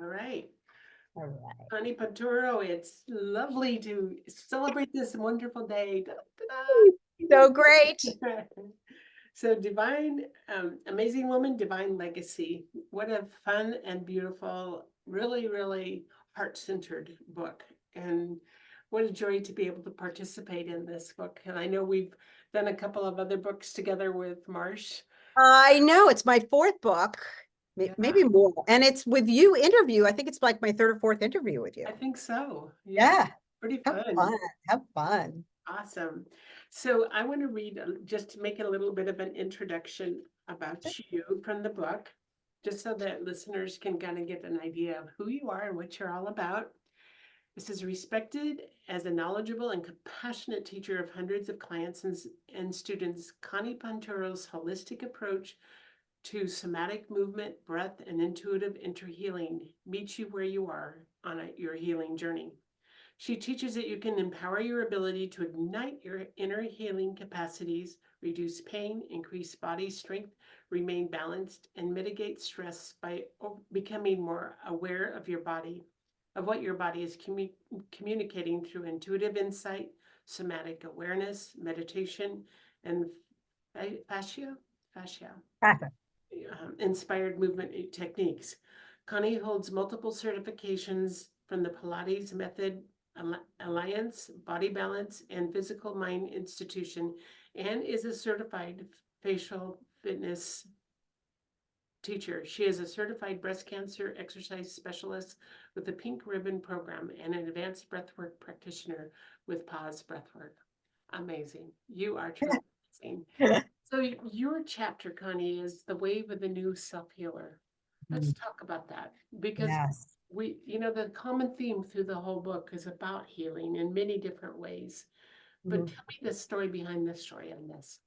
All right. All right. Conni Ponturo, it's lovely to celebrate this wonderful day. So great. Da-da-da. So divine, amazing woman, divine legacy. What a fun and beautiful, really, really heart-centered book. And what a joy to be able to participate in this book. And I know we've done a couple of other books together with Marsh. I know it's my fourth book, Yeah, maybe more. And it's with you interview. I think it's like my third or fourth interview with you. I think so. Yeah, Yeah. pretty Have fun. fun. Have fun. Awesome. So I want to read, just to make a little bit of an introduction about you from the book, just so that listeners can kind of get an idea of who you are and what you're all about. This is respected as a knowledgeable and compassionate teacher of hundreds of clients and students. Conni Ponturo's holistic approach to somatic movement, breath, and intuitive interhealing meets you where you are on your healing journey. She teaches that you can empower your ability to ignite your inner healing capacities, reduce pain, increase body strength, remain balanced, and mitigate stress by becoming more aware of your body, of what your body is communicating through intuitive insight, somatic awareness, meditation, and fascia Perfect. inspired movement techniques. Conni holds multiple certifications from the Pilates Method Alliance, Body Balance, and Physical Mind Institution, and is a certified facial fitness teacher. She is a certified breast cancer exercise specialist with the Pink Ribbon Program and an advanced breathwork practitioner with Pause Breathwork. Amazing. You are truly amazing. So your chapter, Connie, is the wave of the new self-healer. Let's talk about that because Yes. the common theme through the whole book is about healing in many different ways. But Mhm. tell me the story behind the story on this.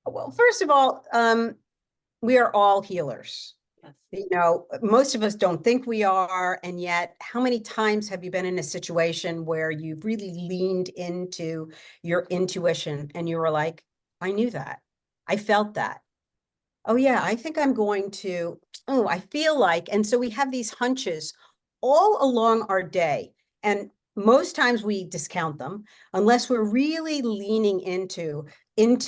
Well, first of all, we are all healers. Yes. Most of us don't think we are. And yet, how many times have you been in a situation where you've really leaned into your intuition and you were like, I knew that. I felt that. Oh, yeah, I think I'm going to, oh, I feel like. And so we have these hunches all along our day. And most times we discount them unless we're really leaning into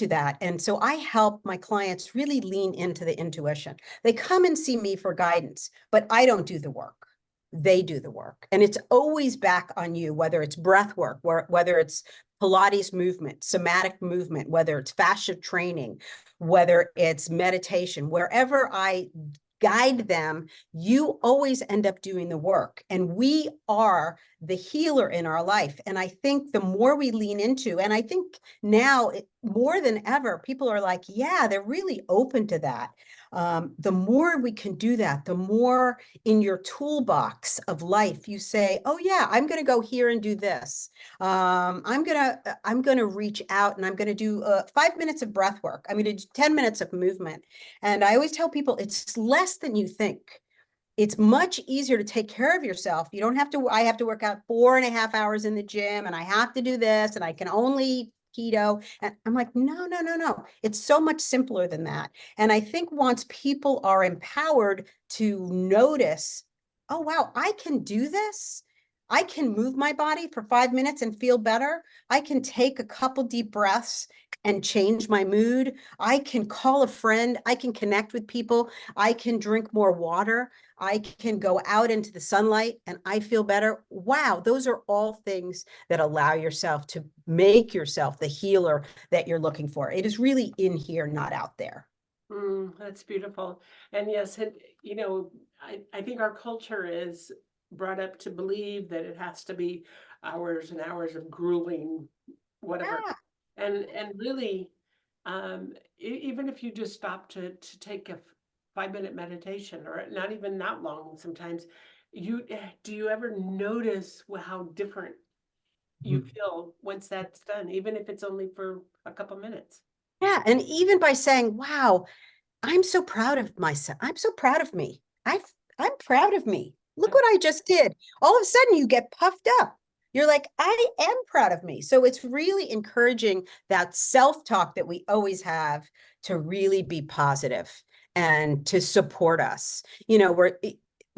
that. And so I help my clients really lean into the intuition. They come and see me for guidance, but I don't do the work. They do the work. And it's always back on you, whether it's breath work, whether it's Pilates movement, somatic movement, whether it's fascia training, whether it's meditation, wherever I guide them, you always end up doing the work. And we are the healer in our life. And I think the more we lean into, and I think now more than ever, people are like, yeah, they're really open to that. The more we can do that, the more in your toolbox of life you say, oh yeah, I'm going to go here and do this. I'm gonna reach out and I'm gonna do 5 minutes of breath work. I'm gonna do 10 minutes of movement. And I always tell people it's less than you think. It's much easier to take care of yourself. You don't have to, I have to work out 4.5 hours in the gym and I have to do this and I can only eat keto. And I'm like, no, no, no, no. It's so much simpler than that. And I think once people are empowered to notice, oh, wow, I can do this. I can move my body for 5 minutes and feel better. I can take a couple deep breaths and change my mood. I can call a friend. I can connect with people. I can drink more water. I can go out into the sunlight and I feel better. Wow, those are all things that allow yourself to make yourself the healer that you're looking for. It is really in here, not out there. That's beautiful. And yes, I think our culture is brought up to believe that it has to be hours and hours of grueling, whatever. Yeah. And really, even if you just stop to take a 5 minute meditation, or not even that long, sometimes do you ever notice how different you feel once that's done, even if it's only for a couple minutes? Yeah. And even by saying, wow, I'm so proud of myself. I'm so proud of me. I'm proud of me. Look what I just did. All of a sudden you get puffed up. You're like, I am proud of me. So it's really encouraging that self-talk that we always have to really be positive and to support us. We're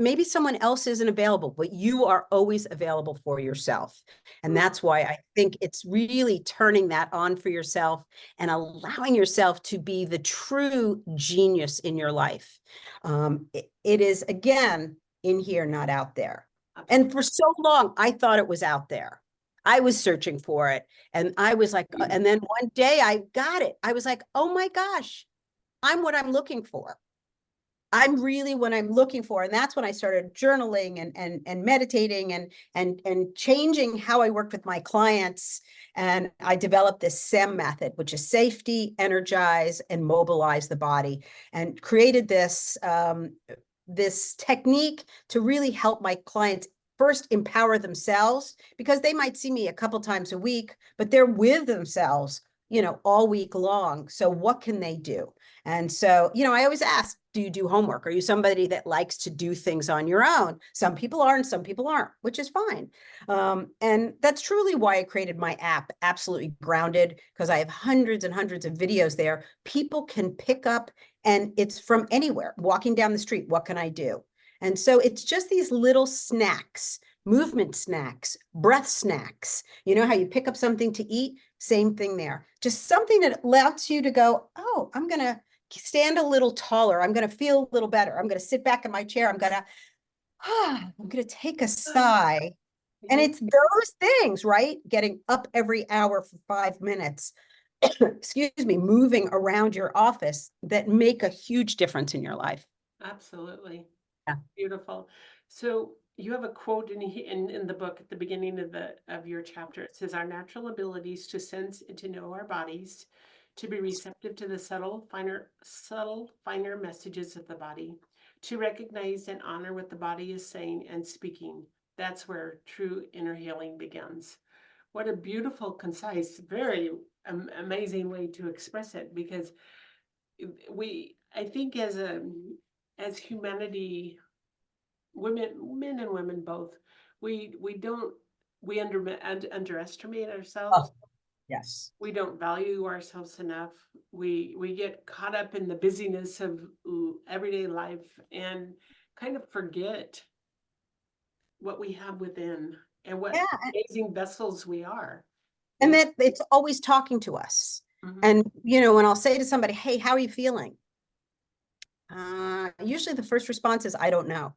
maybe someone else isn't available, but you are always available for yourself. And that's why I think it's really turning that on for yourself and allowing yourself to be the true genius in your life. It is, again, in here, not out there. Absolutely. And for so long, I thought it was out there. I was searching for it. And I was like, and then one day I got it. I was like, oh my gosh, I'm what I'm looking for. I'm really what I'm looking for. And that's when I started journaling and meditating and changing how I worked with my clients. And I developed this SEM method, which is safety, energize, and mobilize the body, and created this technique to really help my clients first empower themselves, because they might see me a couple times a week, but they're with themselves, all week long. So what can they do? And so, I always ask, do you do homework? Are you somebody that likes to do things on your own? Some people are and some people aren't, which is fine. And that's truly why I created my app, Absolutely Grounded, because I have hundreds and hundreds of videos there. People can pick up, and it's from anywhere. Walking down the street, what can I do? And so it's just these little snacks, movement snacks, breath snacks. You know how you pick up something to eat? Same thing there. Just something that allows you to go, oh, I'm going to stand a little taller. I'm going to feel a little better. I'm going to sit back in my chair. I'm going to take a sigh. And it's those things, right? Getting up every hour for 5 minutes, excuse me, moving around your office, that make a huge difference in your life. Absolutely. Yeah. Beautiful. So you have a quote in the book at the beginning of your chapter. It says, "Our natural abilities to sense and to know our bodies, to be receptive to the finer messages of the body, to recognize and honor what the body is saying and speaking. That's where true inner healing begins." What a beautiful, concise, very amazing way to express it, because I think as humanity, men and women both, we don't we underestimate ourselves. Oh, yes. We don't value ourselves enough. We get caught up in the busyness of everyday life and kind of forget what we have within and what Yeah. amazing vessels we are. You And know? that it's always talking to us. Mhm. And, when I'll say to somebody, hey, how are you feeling? Usually the first response is, I don't know.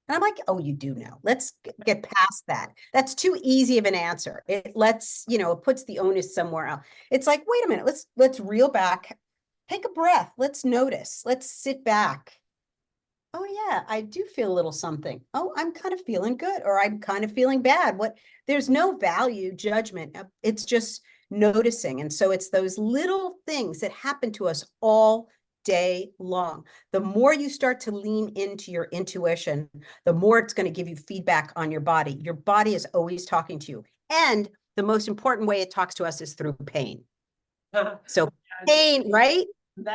And I'm like, oh, you do know. Let's get past that. That's too easy of an answer. It puts the onus somewhere else. It's like, wait a minute, let's reel back, take a breath, let's notice, let's sit back. Oh yeah, I do feel a little something. Oh, I'm kind of feeling good, or I'm kind of feeling bad. There's no value judgment. It's just noticing. And so it's those little things that happen to us all day long. The more you start to lean into your intuition, the more it's going to give you feedback on your body. Your body is always talking to you. And the most important way it talks to us is through pain. So pain, right?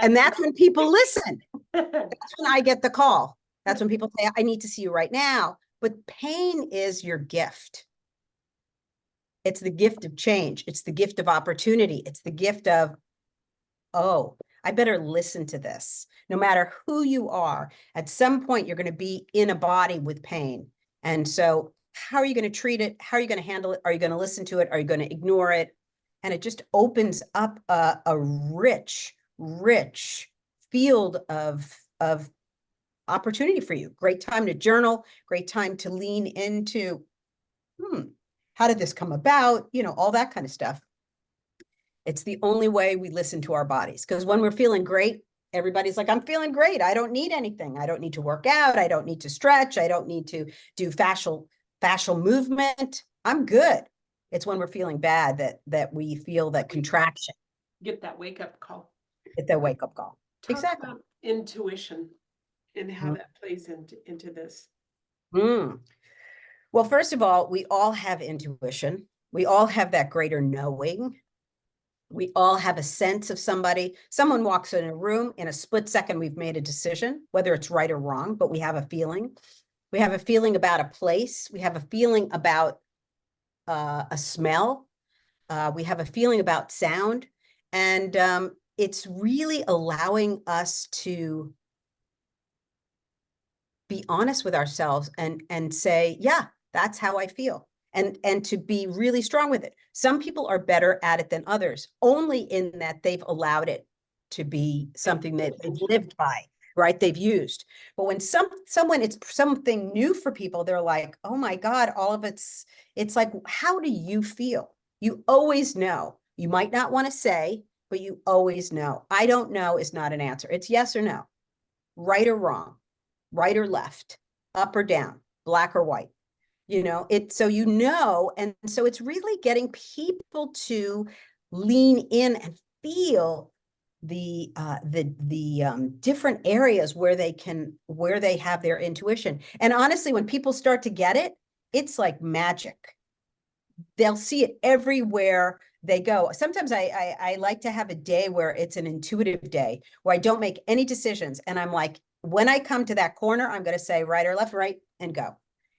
And that's when people listen. That's when I get the call. That's when people say, I need to see you right now. But pain is your gift. It's the gift of change. It's the gift of opportunity. It's the gift of, oh, I better listen to this. No matter who you are, at some point, you're going to be in a body with pain. And so how are you going to treat it? How are you going to handle it? Are you going to listen to it? Are you going to ignore it? And it just opens up a rich, rich field of opportunity for you. Great time to journal, great time to lean into, how did this come about? All that kind of stuff. It's the only way we listen to our bodies, because when we're feeling great, everybody's like, I'm feeling great. I don't need anything. I don't need to work out. I don't need to stretch. I don't need to do fascial movement. I'm good. It's when we're feeling bad that we feel that contraction. Get that wake up call. Get that wake up call. Talk Exactly. about intuition and how that plays into this. Mm. Well, first of all, we all have intuition. We all have that greater knowing. We all have a sense of somebody. Someone walks in a room, in a split second, we've made a decision, whether it's right or wrong, but we have a feeling. We have a feeling about a place. We have a feeling about a smell. We have a feeling about sound. And it's really allowing us to be honest with ourselves and say, yeah, that's how I feel. And to be really strong with it. Some people are better at it than others, only in that they've allowed it to be something that they've lived by, right? They've used. But when someone, it's something new for people, they're like, oh my God, all of it's like, how do you feel? You always know. You might not want to say, but you always know. I don't know is not an answer. It's yes or no, right or wrong, right or left, up or down, black or white. So and so it's really getting people to lean in and feel the different areas where they have their intuition. And honestly, when people start to get it, it's like magic. They'll see it everywhere they go. Sometimes I like to have a day where it's an intuitive day where I don't make any decisions. And I'm like, when I come to that corner, I'm going to say right or left, right, and go.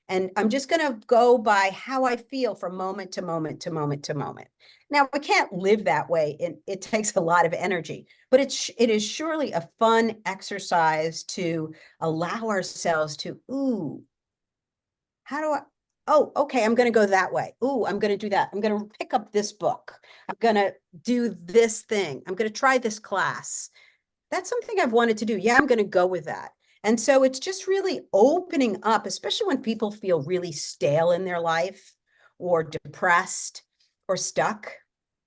And I'm just going to go by how I feel from moment to moment to moment to moment. Now, we can't live that way. It takes a lot of energy, but it is surely a fun exercise to allow ourselves to, ooh, how do I, oh, okay, I'm going to go that way. Ooh, I'm going to do that. I'm going to pick up this book. I'm going to do this thing. I'm going to try this class. That's something I've wanted to do. Yeah, I'm going to go with that. And so it's just really opening up, especially when people feel really stale in their life or depressed or stuck.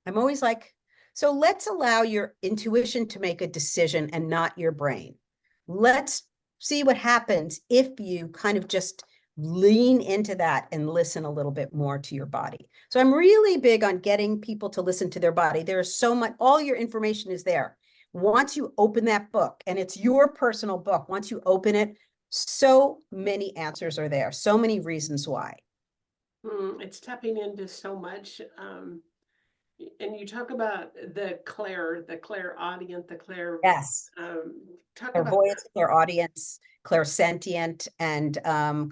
I'm always like, so let's allow your intuition to make a decision and not your brain. Let's see what happens if you kind of just lean into that and listen a little bit more to your body. So I'm really big on getting people to listen to their body. There's so much, all your information is there. Once you open that book, and it's your personal book, once you open it, so many answers are there, so many reasons why. It's tapping into so much. And you talk about the clairaudient, the clair, Yes. talk about Clairvoyance, clairaudience, clairsentient, and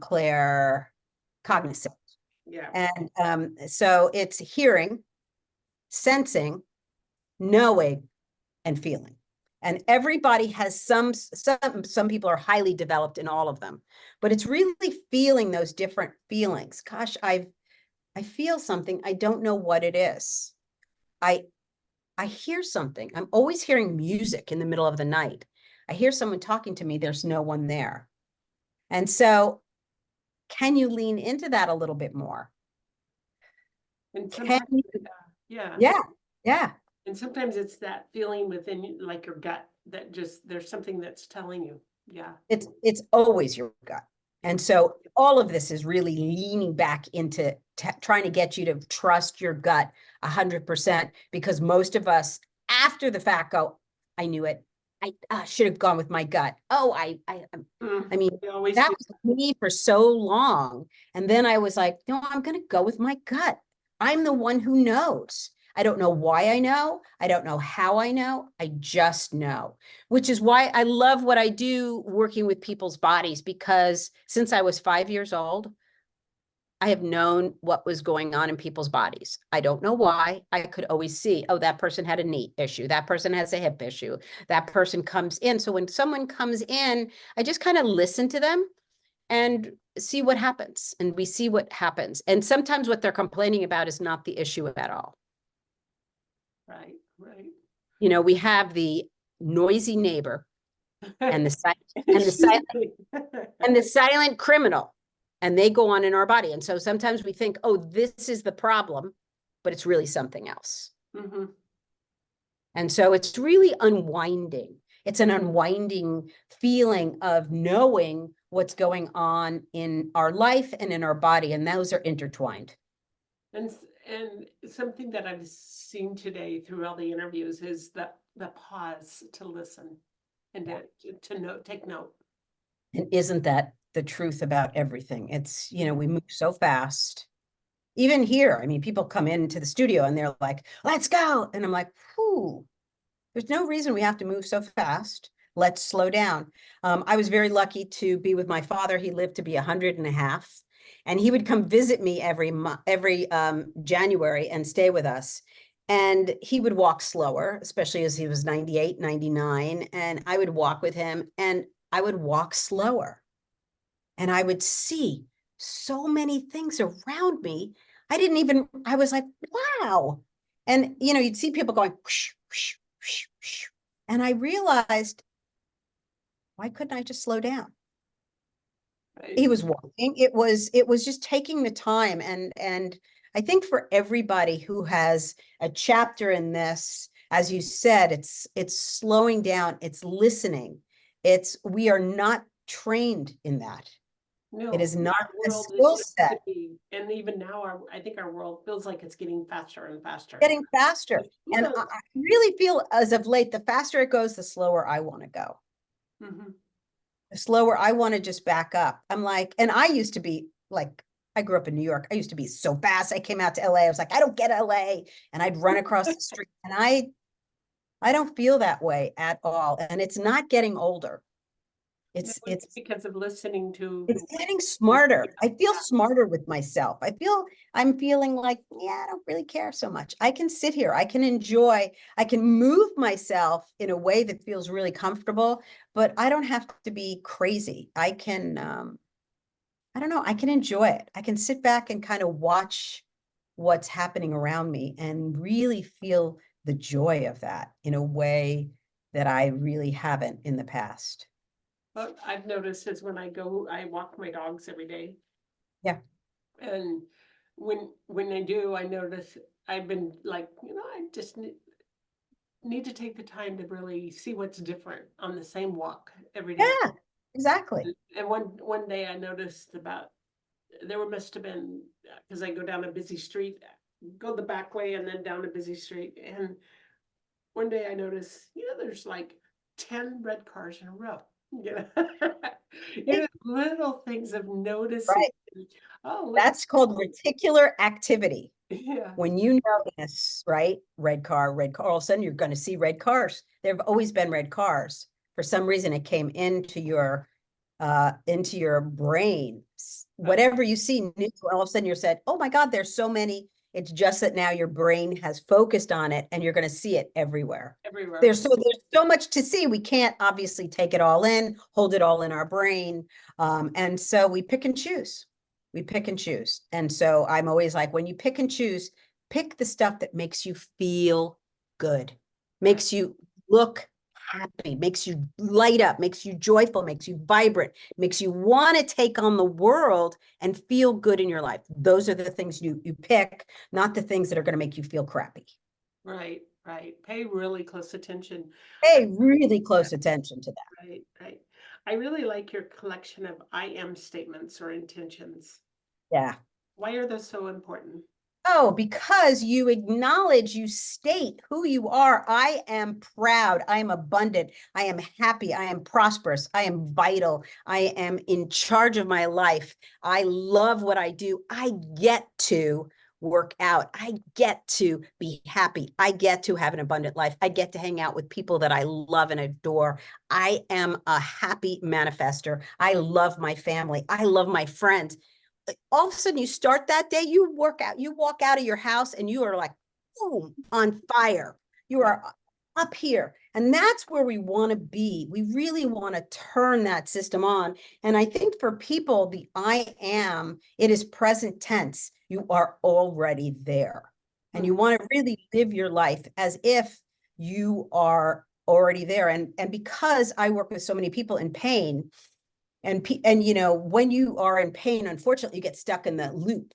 claircognizant. yeah. And so it's hearing, sensing, knowing, and feeling. And everybody has some people are highly developed in all of them, but it's really feeling those different feelings. Gosh, I feel something. I don't know what it is. I I hear something. I'm always hearing music in the middle of the night. I hear someone talking to me. There's no one there. And so can you lean into that a little bit more? And Can sometimes, you? yeah. Yeah. Yeah. And sometimes it's that feeling within you, like your gut, that just there's something that's telling you. Yeah. It's always your gut. And so all of this is really leaning back into trying to get you to trust your gut 100%, because most of us after the fact go, I knew it. I should have gone with my gut. Oh, I mean, We always that do. was me for so long. And then I was like, no, I'm going to go with my gut. I'm the one who knows. I don't know why I know. I don't know how I know. I just know, which is why I love what I do working with people's bodies, because since I was 5 years old, I have known what was going on in people's bodies. I don't know why. I could always see, oh, that person had a knee issue. That person has a hip issue. That person comes in. So when someone comes in, I just kind of listen to them and see what happens. And we see what happens. And sometimes what they're complaining about is not the issue at all. Right, right. We have the noisy neighbor and the Excuse silent me. and the silent criminal, and they go on in our body. And so sometimes we think, oh, this is the problem, but it's really something else. Mhm. And so it's really unwinding. It's an unwinding feeling of knowing what's going on in our life and in our body, and those are intertwined. And something that I've seen today through all the interviews is the pause to listen and to note, take note. And isn't that the truth about everything? It's, we move so fast. Even here, I mean, people come into the studio and they're like, let's go. And I'm like, whew, there's no reason we have to move so fast. Let's slow down. I was very lucky to be with my father. He lived to be 100 and a half, and he would come visit me every January and stay with us. And he would walk slower, especially as he was 98, 99. And I would walk with him and I would walk slower. and I would see so many things around me. I was like, wow. And, you'd see people going, whoosh, whoosh, whoosh, whoosh. And I realized, why couldn't I just slow down? He was walking. It was just taking the time. And I think for everybody who has a chapter in this, as you said, it's slowing down, it's listening. We are not trained in that. It No, is not our a world is skill used set. to be, and even now, I think our world feels like it's getting faster and faster. Getting faster. And I really feel as of late, the faster it goes, the slower I want to go. Mhm. The slower I want to just back up. I'm like, and I used to be like, I grew up in New York. I used to be so fast. I came out to LA. I was like, I don't get LA. And I'd run across the street. And I don't feel that way at all. And it's not getting older. No, It's it's it's because of listening to it's getting smarter. I feel smarter with myself. I'm feeling like, yeah, I don't really care so much. I can sit here. I can enjoy. I can move myself in a way that feels really comfortable, but I don't have to be crazy. I don't know, I can enjoy it. I can sit back and kind of watch what's happening around me and really feel the joy of that in a way that I really haven't in the past. What I've noticed is when I walk my dogs every day, Yeah. and when I do, I notice I've been like, I just need to take the time to really see what's different on the same walk every day. Yeah, exactly. And one day I noticed must have been, because I go down a busy street, go the back way and then down a busy street. And one day I noticed, there's like 10 red cars in a row. You know, little things of noticing. Right. Oh, look at That's called reticular activity. yeah, When you notice, right, red car, all of a sudden you're going to see red cars. There have always been red cars. For some reason, it came into your brain. Whatever you see new, all of a sudden you're said, oh my God, there's so many. It's just that now your brain has focused on it and you're going to see it everywhere. everywhere. There's so much to see. We can't obviously take it all in, hold it all in our brain. And so we pick and choose. We pick and choose. And so I'm always like, when you pick and choose, pick the stuff that makes you feel good, makes you look happy, makes you light up, makes you joyful, makes you vibrant, makes you want to take on the world and feel good in your life. Those are the things you pick, not the things that are going to make you feel crappy. Right, right. Pay really close attention. Pay really close attention to that. Right, right. I really like your collection of I am statements or intentions. Yeah. Why are those so important? Oh, because you acknowledge, you state who you are. I am proud. I am abundant. I am happy. I am prosperous. I am vital. I am in charge of my life. I love what I do. I get to work out. I get to be happy. I get to have an abundant life. I get to hang out with people that I love and adore. I am a happy manifester. I love my family. I love my friends. All of a sudden you start that day, you walk out of your house and you are like, boom, on fire. You are up here. And that's where we want to be. We really want to turn that system on. And I think for people, the I am, it is present tense. You are already there. And you want to really live your life as if you are already there. And because I work with so many people in pain, and when you are in pain, unfortunately, you get stuck in that loop.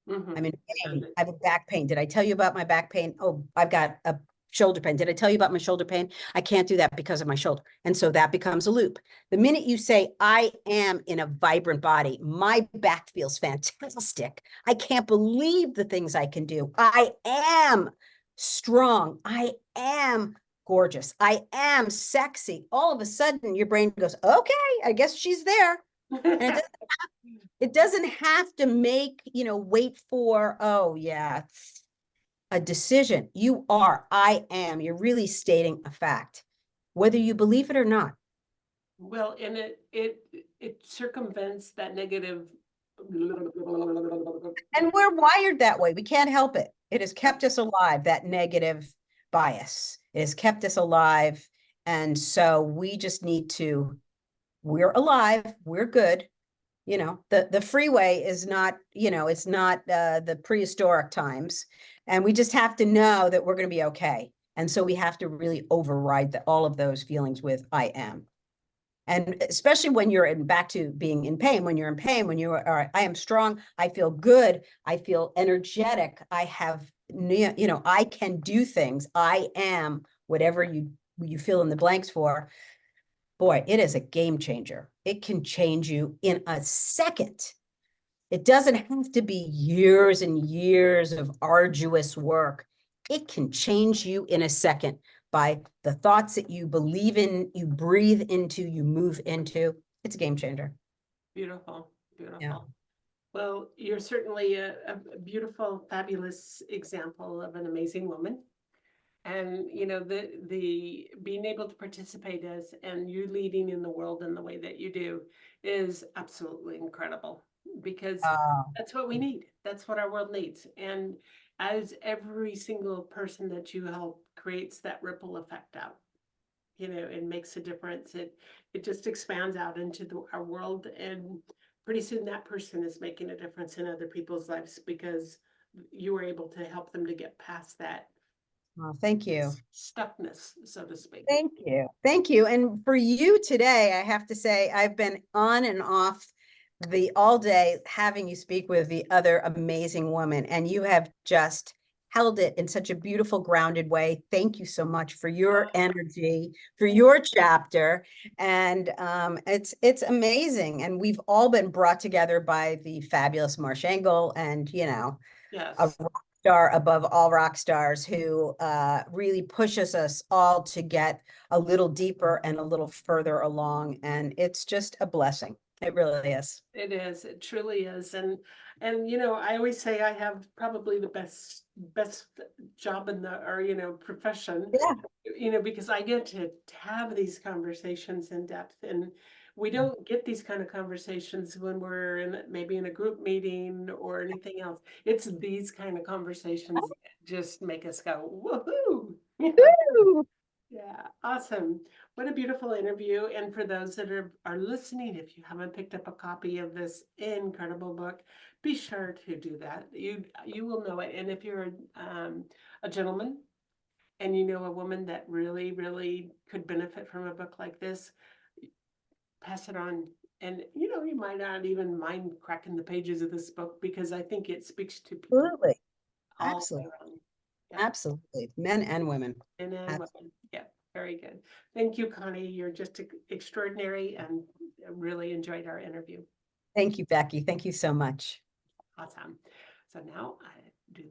I'm in pain. I have a back pain. Did I tell you about my back pain? Oh, I've got a shoulder pain. Did I tell you about my shoulder pain? I can't do that because of my shoulder. And so that becomes a loop. The minute you say, I am in a vibrant body, my back feels fantastic. I can't believe the things I can do. I am strong. I am gorgeous. I am sexy. All of a sudden, your brain goes, okay, I guess she's there. And it doesn't have to wait for, oh yeah, a decision. You are, I am, you're really stating a fact, whether you believe it or not. Well, and it circumvents that negative. And we're wired that way. We can't help it. It has kept us alive, that negative bias. It has kept us alive. And so we just need to, we're alive, we're good. You know, the freeway is not, you know, it's not the prehistoric times. And we just have to know that we're going to be okay. And so we have to really override all of those feelings with I am. And especially when you're back to being in pain, when you're in pain, when you are, I am strong, I feel good, I feel energetic, I have, you know, I can do things, I am whatever you fill in the blanks for. Boy, it is a game changer. It can change you in a second. It doesn't have to be years and years of arduous work. It can change you in a second by the thoughts that you believe in, you breathe into, you move into. It's a game changer. Beautiful, Yeah. beautiful. Well, you're certainly a beautiful, fabulous example of an amazing woman. And you know, the being able to participate as and you leading in the world in the way that you do is absolutely incredible, because Oh, that's what we need. That's what our world needs. And as every single person that you help creates that ripple effect out, you know, it makes a difference. It just expands out into our world, and pretty soon that person is making a difference in other people's lives because you were able to help them to get past that well, thank you. stuckness, so to speak. Thank you. Thank you. And for you today, I have to say, I've been on and off the all day having you speak with the other amazing woman, and you have just held it in such a beautiful, grounded way. Thank you so much for your energy, for your chapter. And it's amazing. And we've all been brought together by the fabulous Marsh Engel and, you know, a Yes, rock star above all rock stars who really pushes us all to get a little deeper and a little further along. And it's just a blessing. It really is. it is. It truly is. And you know, I always say I have probably the best job in the or you know profession, Yeah. you know, because I get to have these conversations in depth, and we don't get these kind of conversations when we're in maybe in a group meeting or anything else. It's these kind of conversations that just make us go woohoo. Woo! Yeah, awesome. What a beautiful interview. And for those that are listening, if you haven't picked up a copy of this incredible book, be sure to do that. You will know it. And if you're a gentleman and you know a woman that really, really could benefit from a book like this, pass it on. And you know, you might not even mind cracking the pages of this book because I think it speaks to people Absolutely. all the way Absolutely. around. Yeah. Absolutely. Men and women. Men and Abs- women. Yeah, very good. Thank you, Connie. You're just extraordinary and I really enjoyed our interview. Thank you, Becky. Thank you so much. Awesome. So now I do